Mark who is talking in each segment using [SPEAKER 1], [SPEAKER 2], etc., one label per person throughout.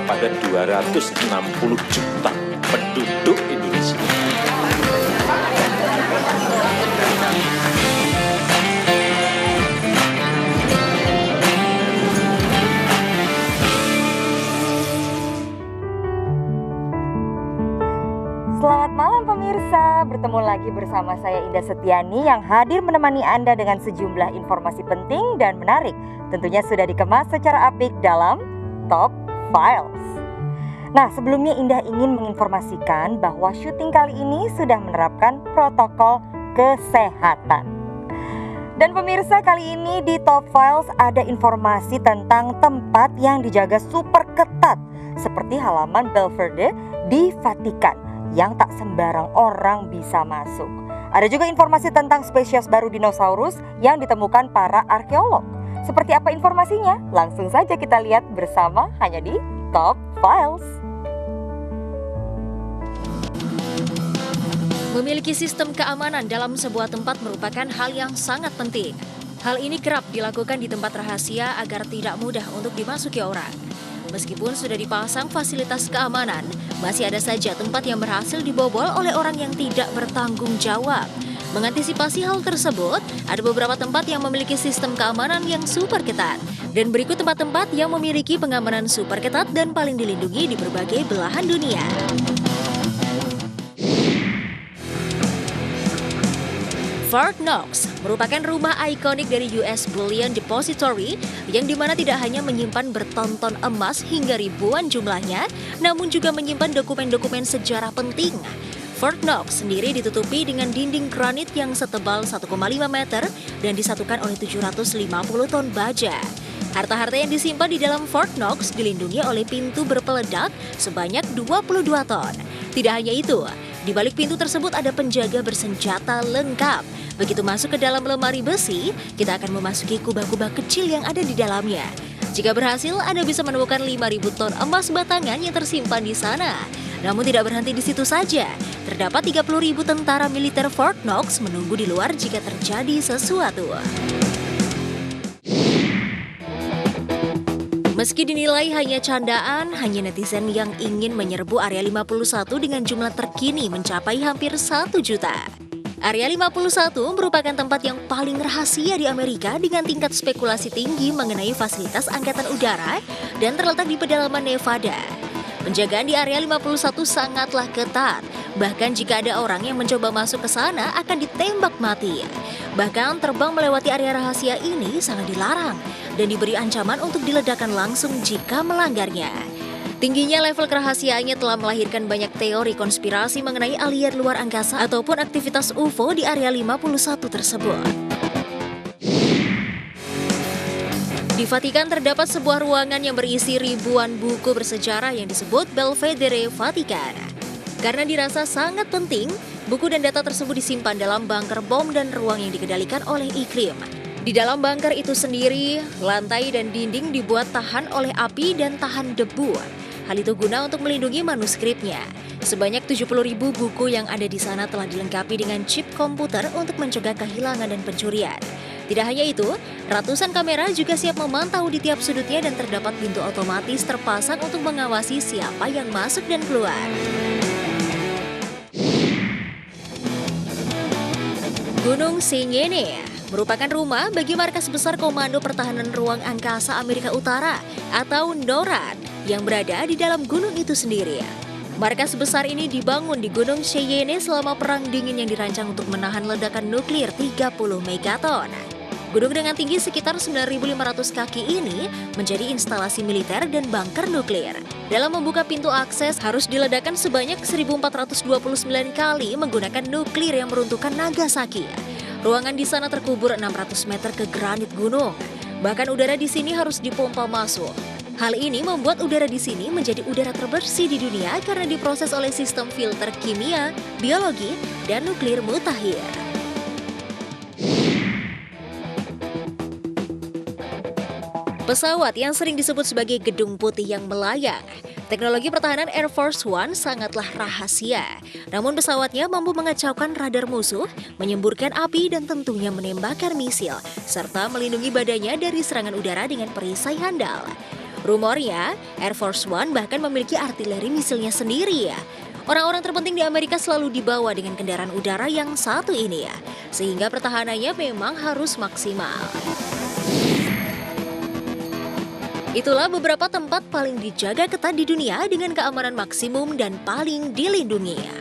[SPEAKER 1] kepada 260 juta penduduk Indonesia.
[SPEAKER 2] Selamat malam pemirsa, bertemu lagi bersama saya Indah Setiani yang hadir menemani Anda dengan sejumlah informasi penting dan menarik. Tentunya sudah dikemas secara apik dalam Top Files. Nah, sebelumnya Indah ingin menginformasikan bahwa syuting kali ini sudah menerapkan protokol kesehatan. Dan pemirsa, kali ini di Top Files ada informasi tentang tempat yang dijaga super ketat seperti halaman Belvedere di Vatikan yang tak sembarang orang bisa masuk. Ada juga informasi tentang spesies baru dinosaurus yang ditemukan para arkeolog. Seperti apa informasinya? Langsung saja kita lihat bersama hanya di Top Files.
[SPEAKER 3] Memiliki sistem keamanan dalam sebuah tempat merupakan hal yang sangat penting. Hal ini kerap dilakukan di tempat rahasia agar tidak mudah untuk dimasuki orang. Meskipun sudah dipasang fasilitas keamanan, masih ada saja tempat yang berhasil dibobol oleh orang yang tidak bertanggung jawab. Mengantisipasi hal tersebut, ada beberapa tempat yang memiliki sistem keamanan yang super ketat. Dan berikut tempat-tempat yang memiliki pengamanan super ketat dan paling dilindungi di berbagai belahan dunia. Fort Knox merupakan rumah ikonik dari US Bullion Depository yang dimana tidak hanya menyimpan bertonton emas hingga ribuan jumlahnya, namun juga menyimpan dokumen-dokumen sejarah penting. Fort Knox sendiri ditutupi dengan dinding granit yang setebal 1,5 meter dan disatukan oleh 750 ton baja. Harta-harta yang disimpan di dalam Fort Knox dilindungi oleh pintu berpeledak sebanyak 22 ton. Tidak hanya itu, di balik pintu tersebut ada penjaga bersenjata lengkap. Begitu masuk ke dalam lemari besi, kita akan memasuki kubah-kubah kecil yang ada di dalamnya. Jika berhasil, Anda bisa menemukan 5.000 ton emas batangan yang tersimpan di sana. Namun tidak berhenti di situ saja. Terdapat 30.000 tentara militer Fort Knox menunggu di luar jika terjadi sesuatu. Meski dinilai hanya candaan, hanya netizen yang ingin menyerbu Area 51 dengan jumlah terkini mencapai hampir 1 juta. Area 51 merupakan tempat yang paling rahasia di Amerika dengan tingkat spekulasi tinggi mengenai fasilitas angkatan udara dan terletak di pedalaman Nevada. Penjagaan di Area 51 sangatlah ketat, bahkan jika ada orang yang mencoba masuk ke sana akan ditembak mati. Bahkan terbang melewati area rahasia ini sangat dilarang dan diberi ancaman untuk diledakkan langsung jika melanggarnya. Tingginya level kerahasiaannya telah melahirkan banyak teori konspirasi mengenai alien luar angkasa ataupun aktivitas UFO di Area 51 tersebut. Di Vatikan terdapat sebuah ruangan yang berisi ribuan buku bersejarah yang disebut Belvedere Vatikan. Karena dirasa sangat penting, buku dan data tersebut disimpan dalam bunker bom dan ruang yang dikendalikan oleh iklim. Di dalam bunker itu sendiri, lantai dan dinding dibuat tahan oleh api dan tahan debu. Hal itu guna untuk melindungi manuskripnya. Sebanyak 70.000 buku yang ada di sana telah dilengkapi dengan chip komputer untuk mencegah kehilangan dan pencurian. Tidak hanya itu, ratusan kamera juga siap memantau di tiap sudutnya dan terdapat pintu otomatis terpasang untuk mengawasi siapa yang masuk dan keluar. Gunung Senyene merupakan rumah bagi markas besar Komando Pertahanan Ruang Angkasa Amerika Utara atau NORAD yang berada di dalam gunung itu sendiri. Markas besar ini dibangun di Gunung Cheyenne selama Perang Dingin yang dirancang untuk menahan ledakan nuklir 30 megaton. Gunung dengan tinggi sekitar 9.500 kaki ini menjadi instalasi militer dan bunker nuklir. Dalam membuka pintu akses harus diledakkan sebanyak 1.429 kali menggunakan nuklir yang meruntuhkan Nagasaki. Ruangan di sana terkubur 600 meter ke granit gunung. Bahkan udara di sini harus dipompa masuk. Hal ini membuat udara di sini menjadi udara terbersih di dunia karena diproses oleh sistem filter kimia, biologi, dan nuklir mutakhir. Pesawat yang sering disebut sebagai gedung putih yang melayang. Teknologi pertahanan Air Force One sangatlah rahasia. Namun pesawatnya mampu mengacaukan radar musuh, menyemburkan api dan tentunya menembakkan misil, serta melindungi badannya dari serangan udara dengan perisai handal. Rumornya, Air Force One bahkan memiliki artileri misilnya sendiri ya. Orang-orang terpenting di Amerika selalu dibawa dengan kendaraan udara yang satu ini ya, sehingga pertahanannya memang harus maksimal. Itulah beberapa tempat paling dijaga ketat di dunia dengan keamanan maksimum dan paling dilindungi ya.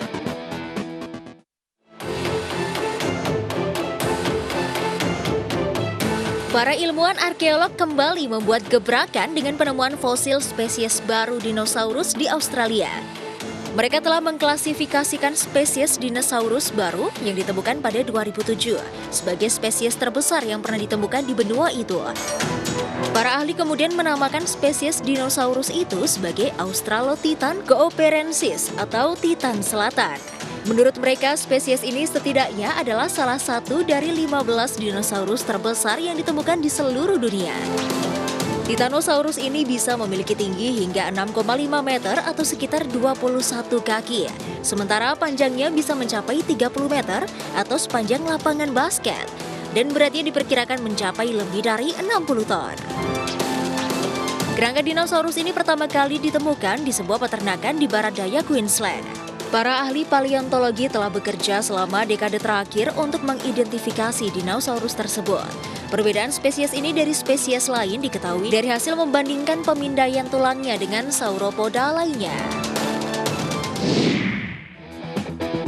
[SPEAKER 3] Para ilmuwan arkeolog kembali membuat gebrakan dengan penemuan fosil spesies baru dinosaurus di Australia. Mereka telah mengklasifikasikan spesies dinosaurus baru yang ditemukan pada 2007 sebagai spesies terbesar yang pernah ditemukan di benua itu. Para ahli kemudian menamakan spesies dinosaurus itu sebagai Australotitan cooperensis atau Titan Selatan. Menurut mereka, spesies ini setidaknya adalah salah satu dari 15 dinosaurus terbesar yang ditemukan di seluruh dunia. Titanosaurus ini bisa memiliki tinggi hingga 6,5 meter atau sekitar 21 kaki. Sementara panjangnya bisa mencapai 30 meter atau sepanjang lapangan basket. Dan beratnya diperkirakan mencapai lebih dari 60 ton. Kerangka dinosaurus ini pertama kali ditemukan di sebuah peternakan di barat daya Queensland. Para ahli paleontologi telah bekerja selama dekade terakhir untuk mengidentifikasi dinosaurus tersebut. Perbedaan spesies ini dari spesies lain diketahui dari hasil membandingkan pemindaian tulangnya dengan sauropoda lainnya.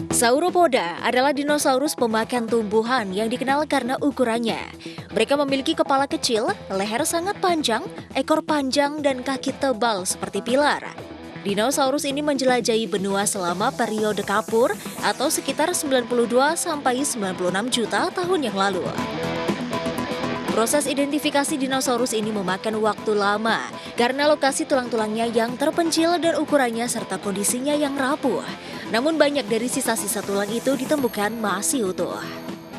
[SPEAKER 3] Sauropoda adalah dinosaurus pemakan tumbuhan yang dikenal karena ukurannya. Mereka memiliki kepala kecil, leher sangat panjang, ekor panjang, dan kaki tebal seperti pilar. Dinosaurus ini menjelajahi benua selama periode Kapur atau sekitar 92 sampai 96 juta tahun yang lalu. Proses identifikasi dinosaurus ini memakan waktu lama karena lokasi tulang-tulangnya yang terpencil dan ukurannya serta kondisinya yang rapuh. Namun banyak dari sisa-sisa tulang itu ditemukan masih utuh.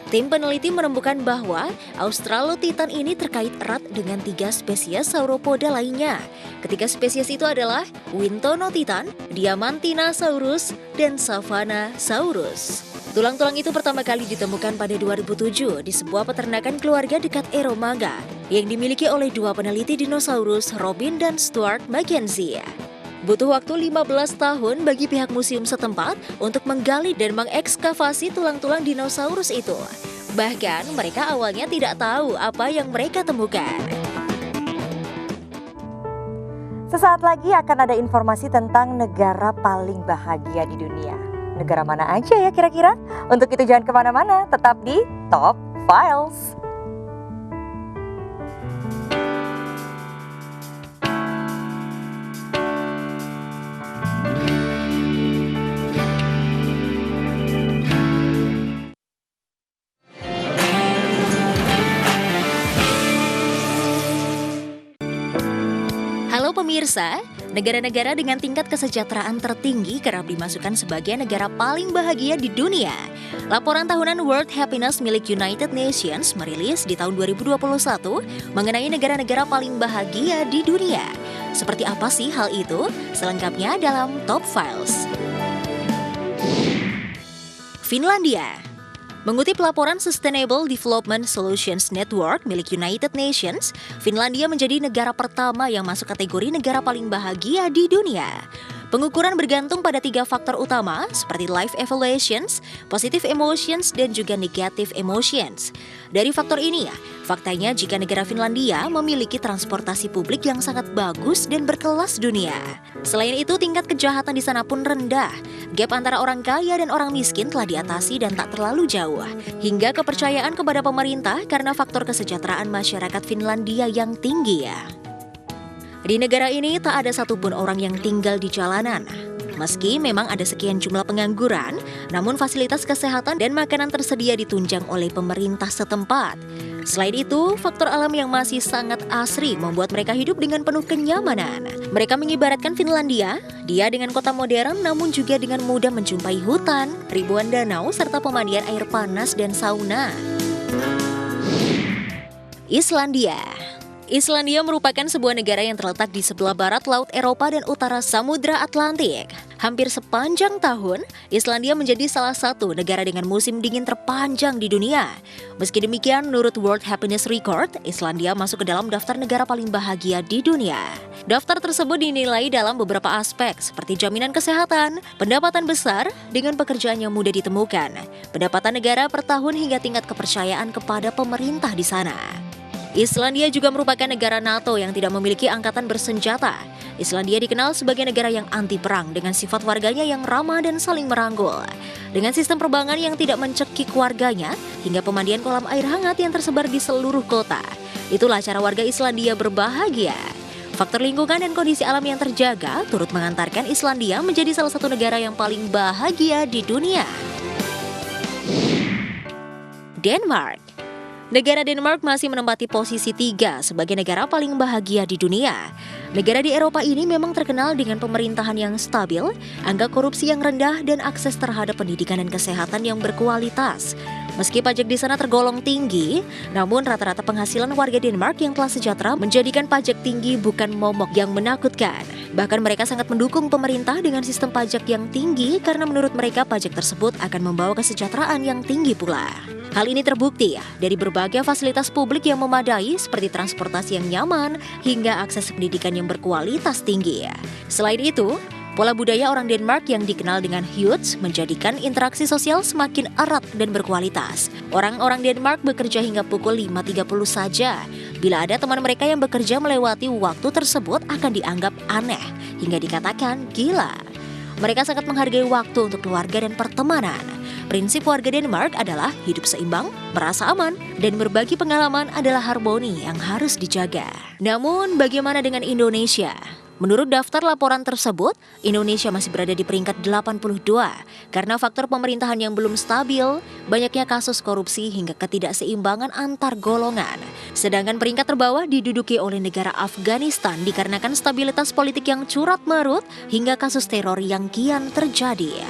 [SPEAKER 3] Tim peneliti menemukan bahwa Australotitan ini terkait erat dengan 3 spesies sauropoda lainnya. Ketiga spesies itu adalah Wintonotitan, Diamantinosaurus, dan Savannahsaurus. Tulang-tulang itu pertama kali ditemukan pada 2007 di sebuah peternakan keluarga dekat Eromanga yang dimiliki oleh 2 peneliti dinosaurus, Robin dan Stuart Mackenzie. Butuh waktu 15 tahun bagi pihak museum setempat untuk menggali dan mengekskavasi tulang-tulang dinosaurus itu. Bahkan mereka awalnya tidak tahu apa yang mereka temukan.
[SPEAKER 2] Sesaat lagi akan ada informasi tentang negara paling bahagia di dunia. Negara mana aja ya kira-kira? Untuk itu jangan kemana-mana, tetap di Top Files.
[SPEAKER 3] Halo pemirsa, negara-negara dengan tingkat kesejahteraan tertinggi kerap dimasukkan sebagai negara paling bahagia di dunia. Laporan tahunan World Happiness milik United Nations merilis di tahun 2021 mengenai negara-negara paling bahagia di dunia. Seperti apa sih hal itu? Selengkapnya dalam Top Files. Finlandia. Mengutip laporan Sustainable Development Solutions Network milik United Nations, Finlandia menjadi negara pertama yang masuk kategori negara paling bahagia di dunia. Pengukuran bergantung pada 3 faktor utama seperti life evaluations, positive emotions, dan juga negative emotions. Dari faktor ini faktanya jika negara Finlandia memiliki transportasi publik yang sangat bagus dan berkelas dunia. Selain itu, tingkat kejahatan di sana pun rendah. Gap antara orang kaya dan orang miskin telah diatasi dan tak terlalu jauh. Hingga kepercayaan kepada pemerintah karena faktor kesejahteraan masyarakat Finlandia yang tinggi ya. Di negara ini tak ada satupun orang yang tinggal di jalanan. Meski memang ada sekian jumlah pengangguran, namun fasilitas kesehatan dan makanan tersedia ditunjang oleh pemerintah setempat. Selain itu, faktor alam yang masih sangat asri membuat mereka hidup dengan penuh kenyamanan. Mereka mengibaratkan Finlandia, dia dengan kota modern namun juga dengan mudah menjumpai hutan, ribuan danau, serta pemandian air panas dan sauna. Islandia merupakan sebuah negara yang terletak di sebelah barat Laut Eropa dan utara Samudra Atlantik. Hampir sepanjang tahun, Islandia menjadi salah satu negara dengan musim dingin terpanjang di dunia. Meski demikian, menurut World Happiness Record, Islandia masuk ke dalam daftar negara paling bahagia di dunia. Daftar tersebut dinilai dalam beberapa aspek seperti jaminan kesehatan, pendapatan besar dengan pekerjaan yang mudah ditemukan, pendapatan negara per tahun hingga tingkat kepercayaan kepada pemerintah di sana. Islandia juga merupakan negara NATO yang tidak memiliki angkatan bersenjata. Islandia dikenal sebagai negara yang anti perang dengan sifat warganya yang ramah dan saling merangkul. Dengan sistem perbankan yang tidak mencekik warganya hingga pemandian kolam air hangat yang tersebar di seluruh kota. Itulah cara warga Islandia berbahagia. Faktor lingkungan dan kondisi alam yang terjaga turut mengantarkan Islandia menjadi salah satu negara yang paling bahagia di dunia. Denmark. Negara Denmark masih menempati posisi 3 sebagai negara paling bahagia di dunia. Negara di Eropa ini memang terkenal dengan pemerintahan yang stabil, angka korupsi yang rendah, dan akses terhadap pendidikan dan kesehatan yang berkualitas. Meski pajak di sana tergolong tinggi, namun rata-rata penghasilan warga Denmark yang telah sejahtera menjadikan pajak tinggi bukan momok yang menakutkan. Bahkan mereka sangat mendukung pemerintah dengan sistem pajak yang tinggi karena menurut mereka pajak tersebut akan membawa kesejahteraan yang tinggi pula. Hal ini terbukti dari berbagai fasilitas publik yang memadai seperti transportasi yang nyaman hingga akses pendidikan yang berkualitas tinggi. Selain itu, pola budaya orang Denmark yang dikenal dengan Huts menjadikan interaksi sosial semakin erat dan berkualitas. Orang-orang Denmark bekerja hingga pukul 5.30 saja. Bila ada teman mereka yang bekerja melewati waktu tersebut akan dianggap aneh hingga dikatakan gila. Mereka sangat menghargai waktu untuk keluarga dan pertemanan. Prinsip warga Denmark adalah hidup seimbang, merasa aman, dan berbagi pengalaman adalah harmoni yang harus dijaga. Namun bagaimana dengan Indonesia? Menurut daftar laporan tersebut, Indonesia masih berada di peringkat 82 karena faktor pemerintahan yang belum stabil, banyaknya kasus korupsi hingga ketidakseimbangan antar golongan. Sedangkan peringkat terbawah diduduki oleh negara Afghanistan dikarenakan stabilitas politik yang curat-marut hingga kasus teror yang kian terjadi.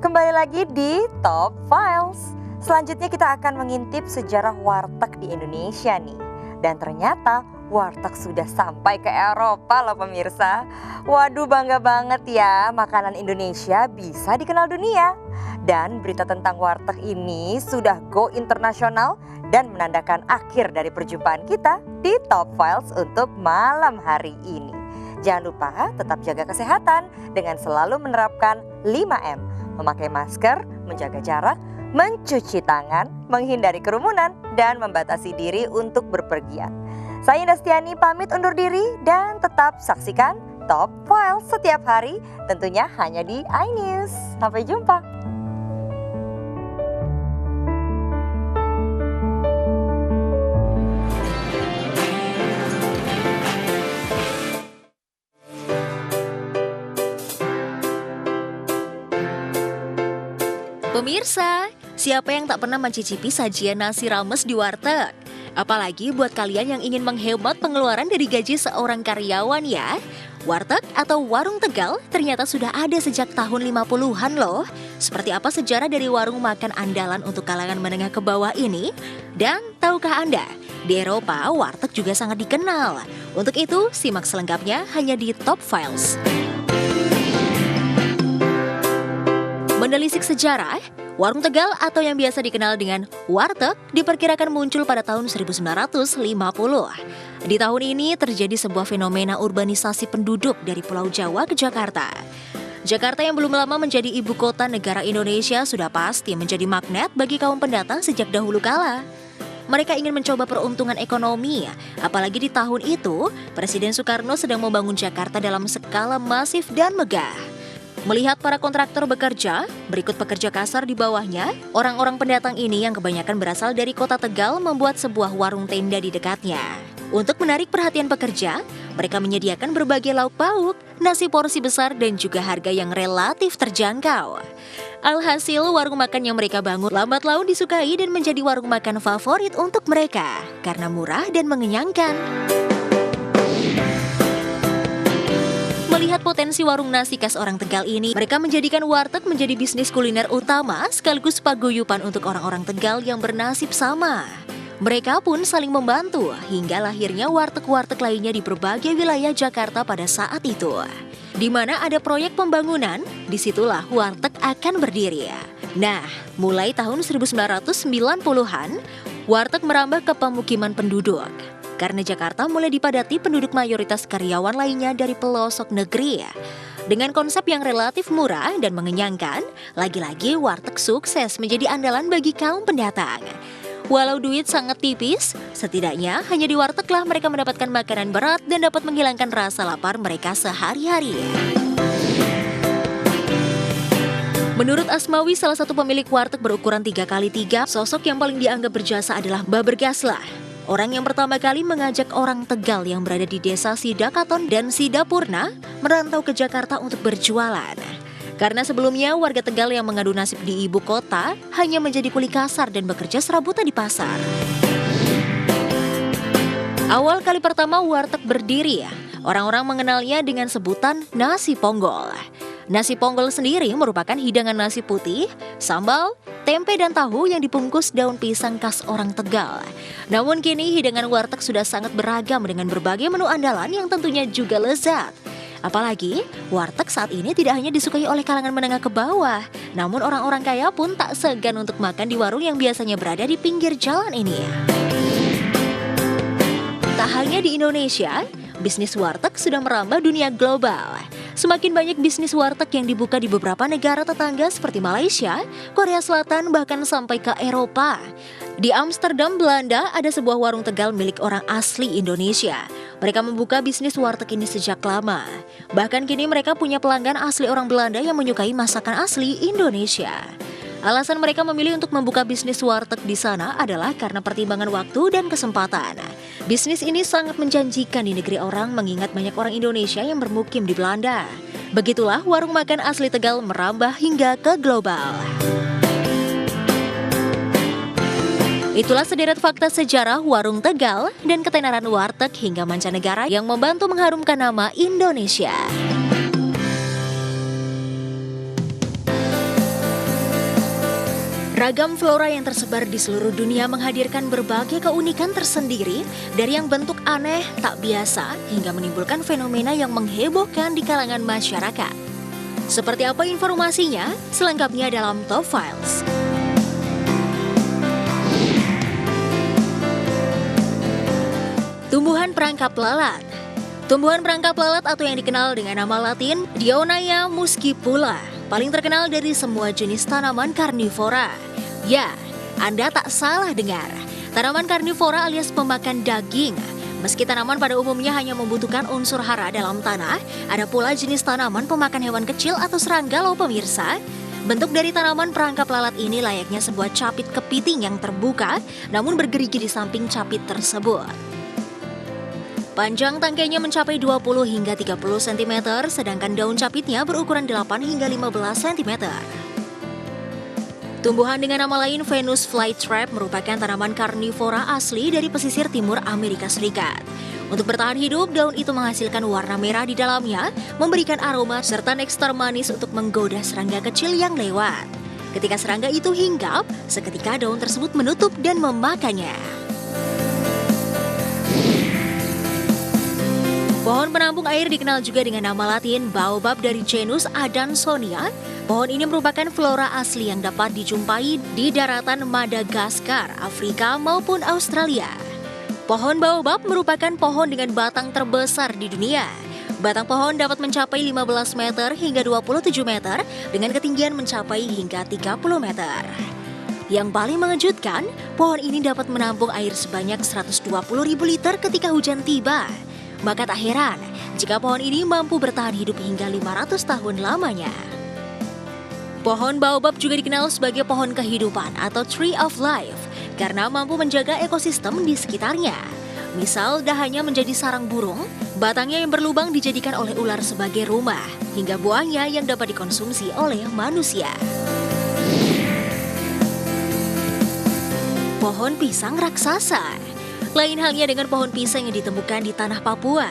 [SPEAKER 2] Kembali lagi di Top Files. Selanjutnya kita akan mengintip sejarah warteg di Indonesia nih. Dan ternyata warteg sudah sampai ke Eropa loh pemirsa. Waduh, bangga banget ya, makanan Indonesia bisa dikenal dunia. Dan berita tentang warteg ini sudah go internasional dan menandakan akhir dari perjumpaan kita di Top Files untuk malam hari ini. Jangan lupa tetap jaga kesehatan dengan selalu menerapkan 5M. Memakai masker, menjaga jarak, mencuci tangan, menghindari kerumunan, dan membatasi diri untuk berpergian. Saya Indah Setiani pamit undur diri dan tetap saksikan Top Files setiap hari, tentunya hanya di iNews. Sampai jumpa.
[SPEAKER 3] Pemirsa, siapa yang tak pernah mencicipi sajian nasi rames di warteg? Apalagi buat kalian yang ingin menghemat pengeluaran dari gaji seorang karyawan ya. Warteg atau warung Tegal ternyata sudah ada sejak tahun 50-an loh. Seperti apa sejarah dari warung makan andalan untuk kalangan menengah ke bawah ini? Dan tahukah Anda, di Eropa warteg juga sangat dikenal. Untuk itu, simak selengkapnya hanya di Top Files. Menelisik sejarah, warung Tegal atau yang biasa dikenal dengan warteg diperkirakan muncul pada tahun 1950. Di tahun ini terjadi sebuah fenomena urbanisasi penduduk dari Pulau Jawa ke Jakarta. Jakarta yang belum lama menjadi ibu kota negara Indonesia sudah pasti menjadi magnet bagi kaum pendatang sejak dahulu kala. Mereka ingin mencoba peruntungan ekonomi, apalagi di tahun itu Presiden Soekarno sedang membangun Jakarta dalam skala masif dan megah. Melihat para kontraktor bekerja, berikut pekerja kasar di bawahnya, orang-orang pendatang ini yang kebanyakan berasal dari kota Tegal membuat sebuah warung tenda di dekatnya. Untuk menarik perhatian pekerja, mereka menyediakan berbagai lauk pauk, nasi porsi besar dan juga harga yang relatif terjangkau. Alhasil, warung makan yang mereka bangun lambat laun disukai dan menjadi warung makan favorit untuk mereka karena murah dan mengenyangkan. Melihat potensi warung nasi khas orang Tegal ini, mereka menjadikan warteg menjadi bisnis kuliner utama sekaligus paguyuban untuk orang-orang Tegal yang bernasib sama. Mereka pun saling membantu hingga lahirnya warteg-warteg lainnya di berbagai wilayah Jakarta pada saat itu. Di mana ada proyek pembangunan, disitulah warteg akan berdiri. Nah, mulai tahun 1990-an, warteg merambah ke pemukiman penduduk. Karena Jakarta mulai dipadati penduduk mayoritas karyawan lainnya dari pelosok negeri. Dengan konsep yang relatif murah dan mengenyangkan, lagi-lagi warteg sukses menjadi andalan bagi kaum pendatang. Walau duit sangat tipis, setidaknya hanya di warteglah mereka mendapatkan makanan berat dan dapat menghilangkan rasa lapar mereka sehari-hari. Menurut Asmawi, salah satu pemilik warteg berukuran 3x3, sosok yang paling dianggap berjasa adalah Mbah Bergaslah. Orang yang pertama kali mengajak orang Tegal yang berada di desa Sidakaton dan Sidapurna merantau ke Jakarta untuk berjualan. Karena sebelumnya warga Tegal yang mengadu nasib di ibu kota hanya menjadi kuli kasar dan bekerja serabutan di pasar. Awal kali pertama warteg berdiri, orang-orang mengenalnya dengan sebutan nasi ponggol. Nasi ponggol sendiri merupakan hidangan nasi putih, sambal, tempe dan tahu yang dibungkus daun pisang khas orang Tegal. Namun kini hidangan warteg sudah sangat beragam dengan berbagai menu andalan yang tentunya juga lezat. Apalagi, warteg saat ini tidak hanya disukai oleh kalangan menengah ke bawah, namun orang-orang kaya pun tak segan untuk makan di warung yang biasanya berada di pinggir jalan ini. Tak hanya di Indonesia, bisnis warteg sudah merambah dunia global. Semakin banyak bisnis warteg yang dibuka di beberapa negara tetangga seperti Malaysia, Korea Selatan, bahkan sampai ke Eropa. Di Amsterdam, Belanda, ada sebuah warung Tegal milik orang asli Indonesia. Mereka membuka bisnis warteg ini sejak lama. Bahkan kini mereka punya pelanggan asli orang Belanda yang menyukai masakan asli Indonesia. Alasan mereka memilih untuk membuka bisnis warteg di sana adalah karena pertimbangan waktu dan kesempatan. Bisnis ini sangat menjanjikan di negeri orang mengingat banyak orang Indonesia yang bermukim di Belanda. Begitulah warung makan asli Tegal merambah hingga ke global. Itulah sederet fakta sejarah warung Tegal dan ketenaran warteg hingga mancanegara yang membantu mengharumkan nama Indonesia. Ragam flora yang tersebar di seluruh dunia menghadirkan berbagai keunikan tersendiri dari yang bentuk aneh, tak biasa, hingga menimbulkan fenomena yang menghebohkan di kalangan masyarakat. Seperti apa informasinya? Selengkapnya dalam Top Files. Tumbuhan perangkap lalat. Tumbuhan perangkap lalat atau yang dikenal dengan nama latin Dionaya muscipula paling terkenal dari semua jenis tanaman karnivora. Ya, Anda tak salah dengar. Tanaman karnivora alias pemakan daging. Meski tanaman pada umumnya hanya membutuhkan unsur hara dalam tanah, ada pula jenis tanaman pemakan hewan kecil atau serangga loh pemirsa. Bentuk dari tanaman perangkap lalat ini layaknya sebuah capit kepiting yang terbuka, namun bergerigi di samping capit tersebut. Panjang tangkainya mencapai 20 hingga 30 cm, sedangkan daun capitnya berukuran 8 hingga 15 cm. Tumbuhan dengan nama lain Venus flytrap merupakan tanaman karnivora asli dari pesisir timur Amerika Serikat. Untuk bertahan hidup, daun itu menghasilkan warna merah di dalamnya, memberikan aroma serta nektar manis untuk menggoda serangga kecil yang lewat. Ketika serangga itu hinggap, seketika daun tersebut menutup dan memakannya. Pohon penampung air dikenal juga dengan nama latin baobab dari genus Adansonia. Pohon ini merupakan flora asli yang dapat dijumpai di daratan Madagaskar, Afrika maupun Australia. Pohon baobab merupakan pohon dengan batang terbesar di dunia. Batang pohon dapat mencapai 15 meter hingga 27 meter dengan ketinggian mencapai hingga 30 meter. Yang paling mengejutkan, pohon ini dapat menampung air sebanyak 120.000 liter ketika hujan tiba. Maka tak heran jika pohon ini mampu bertahan hidup hingga 500 tahun lamanya. Pohon baobab juga dikenal sebagai pohon kehidupan atau Tree of Life karena mampu menjaga ekosistem di sekitarnya. Misal dahannya menjadi sarang burung, batangnya yang berlubang dijadikan oleh ular sebagai rumah, hingga buahnya yang dapat dikonsumsi oleh manusia. Pohon pisang raksasa. Lain halnya dengan pohon pisang yang ditemukan di tanah Papua.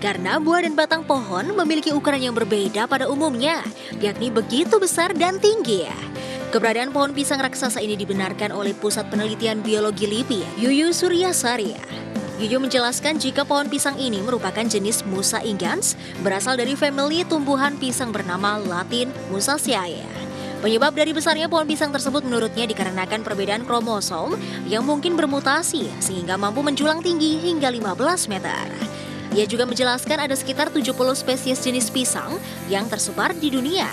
[SPEAKER 3] Karena buah dan batang pohon memiliki ukuran yang berbeda pada umumnya, yakni begitu besar dan tinggi. Keberadaan pohon pisang raksasa ini dibenarkan oleh Pusat Penelitian Biologi LIPI, Yuyu Suryasari. Yuyu menjelaskan jika pohon pisang ini merupakan jenis Musa ingans, berasal dari famili tumbuhan pisang bernama Latin Musaceae. Penyebab dari besarnya pohon pisang tersebut menurutnya dikarenakan perbedaan kromosom yang mungkin bermutasi sehingga mampu menjulang tinggi hingga 15 meter. Ia juga menjelaskan ada sekitar 70 spesies jenis pisang yang tersebar di dunia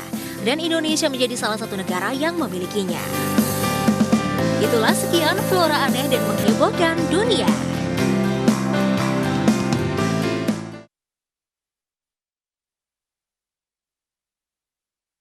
[SPEAKER 3] dan Indonesia menjadi salah satu negara yang memilikinya. Itulah sekian Flora Aneh dan Menghebohkan Dunia.